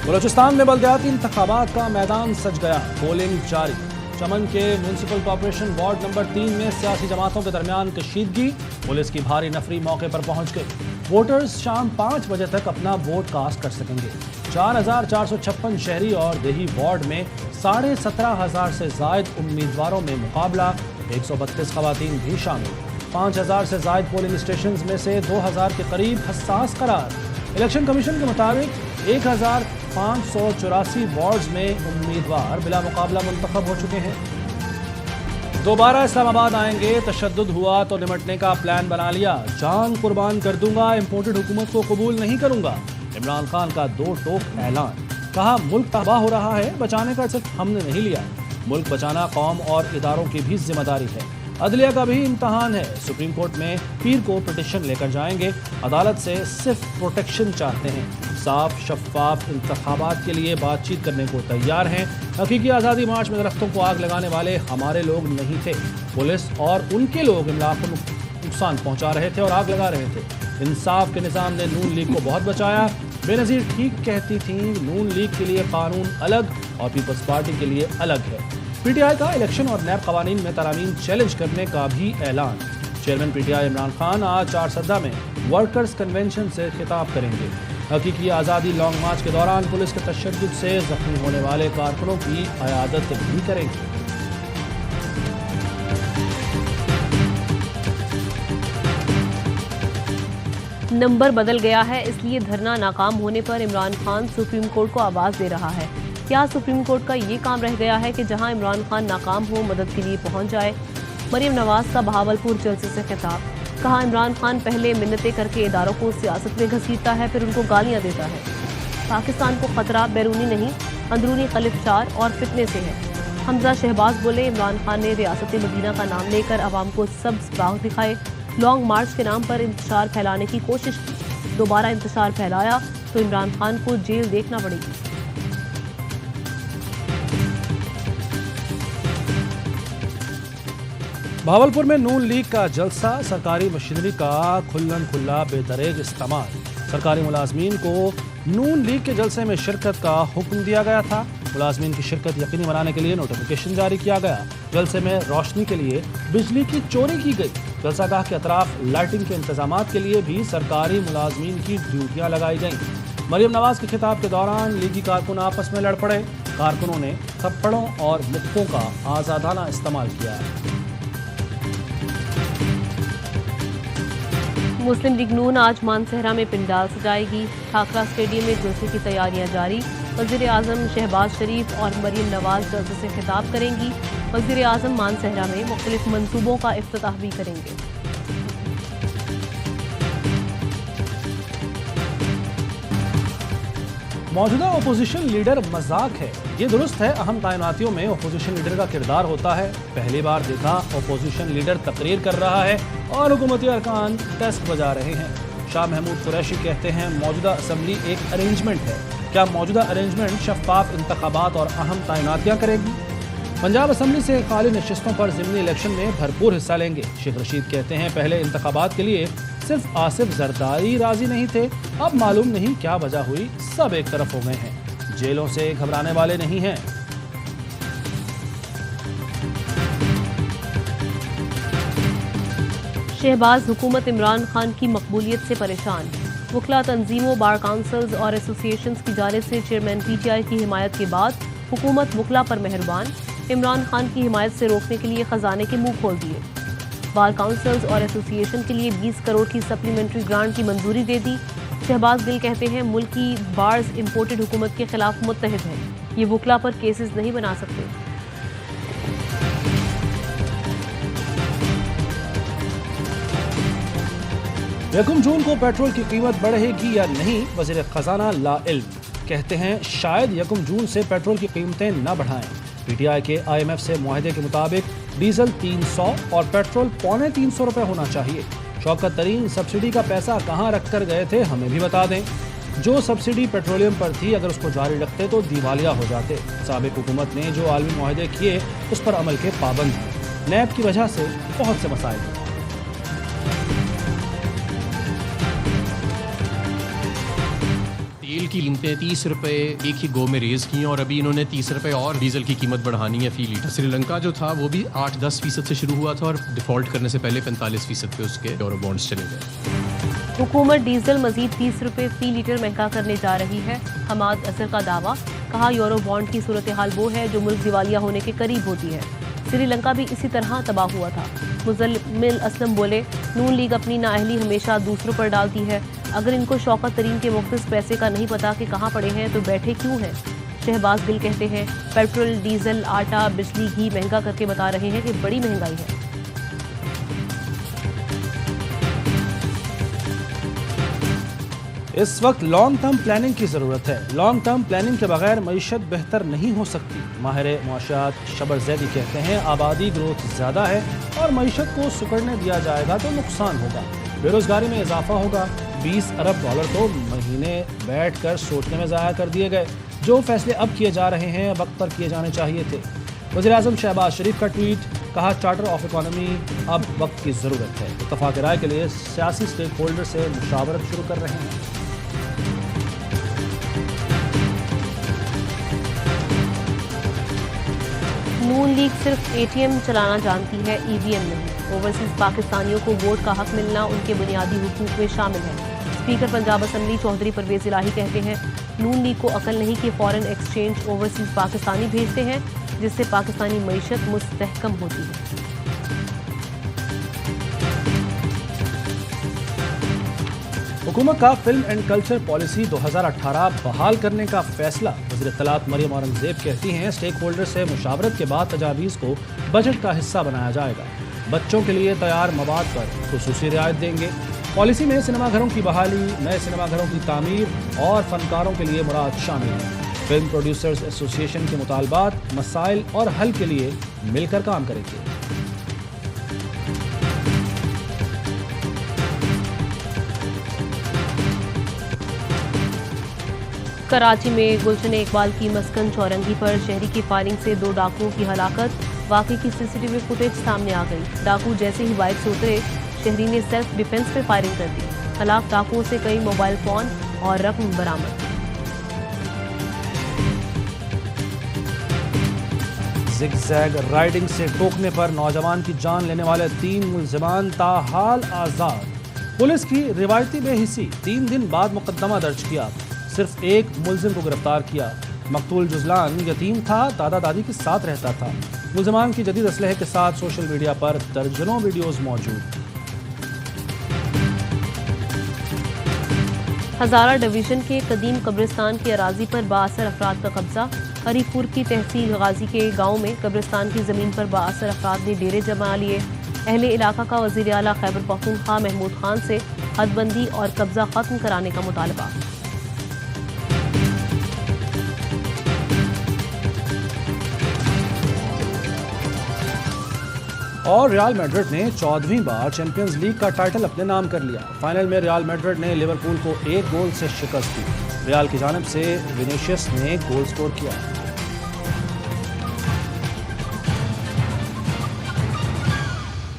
बलूचिस्तान में बल्दियाती इंतखाबात का मैदान सज गया, पोलिंग जारी। चमन के म्यूनसिपल कॉर्पोरेशन वार्ड नंबर 3 में सियासी जमातों के दरमियान कशीदगी, पुलिस की भारी नफरी मौके पर पहुंच गई। वोटर्स शाम 5 बजे तक अपना वोट कास्ट कर सकेंगे। 4,456 शहरी और देही वार्ड में 17,500 से जायद उम्मीदवारों में मुकाबला, 132 खवातीन भी शामिल। 5,000 से जायद पोलिंग स्टेशन में से 2,000 के करीब हसास करार। इलेक्शन कमीशन के मुताबिक 1,584 वार्ड्स में उम्मीदवार बिला मुकाबला मुंतखब हो चुके हैं। दोबारा इस्लामाबाद आएंगे, तशद्दुद हुआ तो निमटने का प्लान बना लिया। जान कुर्बान कर दूंगा, इम्पोर्टेड हुकूमत को कबूल नहीं करूंगा। इमरान खान का 2 टोक ऐलान। कहा मुल्क तबाह हो रहा है, बचाने का सिर्फ हमने नहीं लिया, मुल्क बचाना कौम और इदारों की भी जिम्मेदारी है। अदलिया का भी इम्तहान है। सुप्रीम कोर्ट में पीर को पिटिशन लेकर जाएंगे। अदालत से सिर्फ प्रोटेक्शन चाहते हैं। साफ शफाफ इंतखाबात के लिए बातचीत करने को तैयार हैं। हकीकी आज़ादी मार्च में दरख्तों को आग लगाने वाले हमारे लोग नहीं थे, पुलिस और उनके लोग इमला को नुकसान पहुंचा रहे थे और आग लगा रहे थे। इंसाफ के निज़ाम ने नून लीग को बहुत बचाया। बेनज़ीर ठीक कहती थी, नून लीग के लिए कानून अलग और पीपल्स पार्टी के लिए अलग है। पीटीआई का इलेक्शन और नैब कवानीन में तरामीम चैलेंज करने का भी ऐलान। चेयरमैन पीटीआई इमरान खान आज चारसद्दा में वर्कर्स कन्वेंशन से खिताब करेंगे। हकीकी आज़ादी लॉन्ग मार्च के दौरान पुलिस के तशद्दुद से जख्मी होने वाले कारकुनों की अयादत भी करेंगे। नंबर बदल गया है, इसलिए धरना नाकाम होने पर इमरान खान सुप्रीम कोर्ट को आवाज़ दे रहा है। क्या सुप्रीम कोर्ट का ये काम रह गया है कि जहां इमरान खान नाकाम हो मदद के लिए पहुंच जाए? मरियम नवाज का बहावलपुर जलसे से खिताब। कहा इमरान खान पहले मिन्नतें करके इदारों को सियासत में घसीटता है, फिर उनको गालियां देता है। पाकिस्तान को खतरा बैरूनी नहीं, अंदरूनी खलिफशार और फितने से है। हमजा शहबाज बोले इमरान खान ने रियासत मदीना का नाम लेकर आवाम को सब्ज बाग दिखाए। लॉन्ग मार्च के नाम पर इंतशार फैलाने की कोशिश की। दोबारा इंतशार फैलाया तो इमरान खान को जेल देखना पड़ेगी। भावलपुर में नून लीग का जलसा, सरकारी मशीनरी का खुल्लम खुल्ला बेदरेज इस्तेमाल। सरकारी मुलाजमीन को नून लीग के जलसे में शिरकत का हुक्म दिया गया था। मुलाजमीन की शिरकत यकीनी बनाने के लिए नोटिफिकेशन जारी किया गया। जलसे में रोशनी के लिए बिजली की चोरी की गई। जलसागाह के अतराफ लाइटिंग के इंतजामात के लिए भी सरकारी मुलाजमीन की ड्यूटियां लगाई गईं। मरियम नवाज के खिताब के दौरान लीगी कारकुन आपस में लड़ पड़े। कारकुनों ने थप्पड़ों और मुक्कों का आज़ादाना इस्तेमाल किया। मुस्लिम लीग नून आज मानसहरा में पिंडाल सजाएगी। ठाकरा स्टेडियम में जलसे की तैयारियां जारी। वज़ीर आज़म शहबाज शरीफ और मरियम नवाज जलसे से खिताब करेंगी। वज़ीर आज़म मानसहरा में मुख्तलिफ मंसूबों का इफ्तिताह भी करेंगे। मौजूदा अपोजिशन लीडर मजाक है, ये दुरुस्त है। अहम तैनातियों में अपोजिशन लीडर का किरदार होता है। पहली बार देखा अपोजिशन लीडर तकरीर कर रहा है और हुकूमती अरकान डेस्क बजा रहे हैं। शाह महमूद कुरैशी कहते हैं मौजूदा असम्बली एक अरेंजमेंट है। क्या मौजूदा अरेंजमेंट शफाफ इंतखाबात और अहम तैनातियाँ करेगी? पंजाब असम्बली से खाली नशिस्तों पर ज़िमनी इलेक्शन में भरपूर हिस्सा लेंगे। शेख रशीद कहते हैं पहले इंतखाबात के लिए सिर्फ आसिफ जरदारी राजी नहीं थे, अब मालूम नहीं क्या वजह हुई, सब एक तरफ हो गए हैं। जेलों से घबराने वाले नहीं हैं। शहबाज हुकूमत इमरान खान की मकबूलियत से परेशान। वकला तंजीमों, बार काउंसिल्स और एसोसिएशंस की जानिब से चेयरमैन पीटीआई की हिमायत के बाद हुकूमत वकला पर मेहरबान। इमरान खान की हिमायत से रोकने के लिए खजाने के मुंह खोल दिए। बार काउंसिल्स और एसोसिएशन के लिए 20 करोड़ की सप्लीमेंट्री ग्रांट की मंजूरी दे दी। शहबाज गिल कहते हैं मुल्क की बार्स इम्पोर्टेड हुकूमत के खिलाफ मुत्तहिद है, ये वकला पर केसेस नहीं बना सकते। यकम जून को पेट्रोल की कीमत बढ़ेगी या नहीं, वज़ीर खजाना लाइल्म। कहते हैं शायद यकम जून से पेट्रोल की कीमतें न बढ़ाएं। पीटीआई के IMF से मुआहदे के मुताबिक डीजल 300 और पेट्रोल 350 रुपए होना चाहिए। शौकत तरीन सब्सिडी का पैसा कहां रख कर गए थे हमें भी बता दें। जो सब्सिडी पेट्रोलियम पर थी अगर उसको जारी रखते तो दिवालिया हो जाते। साबिक हुकूमत ने जो आलमी मुआहदे किए उस पर अमल के पाबंद हैं। नैब की वजह से बहुत से मसाइल हैं। کی قیمتیں 30 روپے ایک ہی گو میں ریز کی ہیں اور ابھی انہوں نے 30 روپے اور ڈیزل کی قیمت بڑھانی ہے فی لیٹر. سری لنکا جو تھا وہ بھی 8-10% سے شروع ہوا تھا اور ڈیفالٹ کرنے سے پہلے 45% پہ اس کے یورو بانڈز چلے گئے. حکومت ڈیزل مزید 30 روپے فی لیٹر مہنگا کرنے جا رہی ہے. حماد اظہر کا دعویٰ. کہا یورو بانڈ کی صورتحال وہ ہے جو ملک دیوالیہ ہونے کے قریب ہوتی ہے. سری لنکا بھی اسی طرح تباہ ہوا تھا. مزمل اسلم بولے نون لیگ اپنی نااہلی ہمیشہ دوسروں پر ڈالتی ہے. اگر ان کو شوکت ترین کے مختص پیسے کا نہیں پتا کہ کہاں پڑے ہیں تو بیٹھے کیوں ہیں. شہباز گل کہتے ہیں پیٹرول ڈیزل آٹا بجلی گھی مہنگا کر کے بتا رہے ہیں کہ بڑی مہنگائی ہے. اس وقت لانگ ٹرم پلاننگ کی ضرورت ہے. لانگ ٹرم پلاننگ کے بغیر معیشت بہتر نہیں ہو سکتی. ماہر معاشیات شبر زیدی کہتے ہیں آبادی گروتھ زیادہ ہے اور معیشت کو سکڑنے دیا جائے گا تو نقصان ہوگا. بے روزگاری میں اضافہ ہوگا. $20 ارب تو مہینے بیٹھ کر سوچنے میں ضائع کر دیے گئے. جو فیصلے اب کیے جا رہے ہیں وقت پر کیے جانے چاہیے تھے. وزیر اعظم شہباز شریف کا ٹویٹ. کہا چارٹر آف اکانومی اب وقت کی ضرورت ہے. اتفاق رائے کے لیے سیاسی اسٹیک ہولڈر سے مشاورت شروع کر رہے ہیں. نون لیگ صرف اے ٹی ایم چلانا جانتی ہے ای وی ایم نہیں. اوورسیز پاکستانیوں کو ووٹ کا حق ملنا ان کے بنیادی حقوق میں شامل ہے. اسپیکر پنجاب اسمبلی چودھری پرویز الہی کہتے ہیں نون لیگ کو عقل نہیں کہ فارن ایکسچینج اوورسیز پاکستانی بھیجتے ہیں جس سے پاکستانی معیشت مستحکم ہوتی ہے. حکومت کا فلم اینڈ کلچر پالیسی 2018 بحال کرنے کا فیصلہ. وزیر اطلاعات مریم اورنگزیب کہتی ہیں اسٹیک ہولڈر سے مشاورت کے بعد تجاویز کو بجٹ کا حصہ بنایا جائے گا. بچوں کے لیے تیار مواد پر خصوصی رعایت دیں گے. پالیسی میں سنیما گھروں کی بحالی نئے سنیما گھروں کی تعمیر اور فنکاروں کے لیے مراد شامل ہیں. فلم پروڈیوسرز ایسوسی ایشن کے مطالبات مسائل اور حل کے لیے مل کر کام کریں گے. کراچی میں گلشن اقبال کی مسکن چورنگی پر شہری کی فائرنگ سے 2 ڈاکوؤں کی ہلاکت. واقعے کی سی سی ٹی وی فوٹیج سامنے آ گئی. ڈاکو جیسے ہی بائک سے اترے شہری نے سیلف ڈیفنس پہ فائرنگ کر دی. ہلاک ڈاکوؤں سے کئی موبائل فون اور رقم برآمد. زگ زیگ رائڈنگ سے ٹوکنے پر نوجوان کی جان لینے والے 3 ملزمان تاحال آزاد. پولیس کی روایتی بے حسی. 3 دن بعد مقدمہ درج کیا. صرف 1 ملزم کو گرفتار کیا. مقتول جزلان یتیم تھا. دادا دادی کے ساتھ رہتا تھا. ملزمان کی جدید اسلحے کے ساتھ سوشل میڈیا پر درجنوں ویڈیوز موجود. ہزارہ ڈویژن کے قدیم قبرستان کی اراضی پر بااثر افراد کا قبضہ. ہری پور کی تحصیل غازی کے گاؤں میں قبرستان کی زمین پر بااثر افراد نے ڈیرے جما لیے. اہل علاقہ کا وزیر اعلیٰ خیبر پختونخوا محمود خان سے حد بندی اور قبضہ ختم کرانے کا مطالبہ. اور ریال میڈرڈ نے 14ویں بار چیمپئنز لیگ کا ٹائٹل اپنے نام کر لیا. فائنل میں ریال میڈرڈ نے لیورپول کو 1 گول سے شکست دی. ریال کی جانب سے وینیشیس نے گول سکور کیا.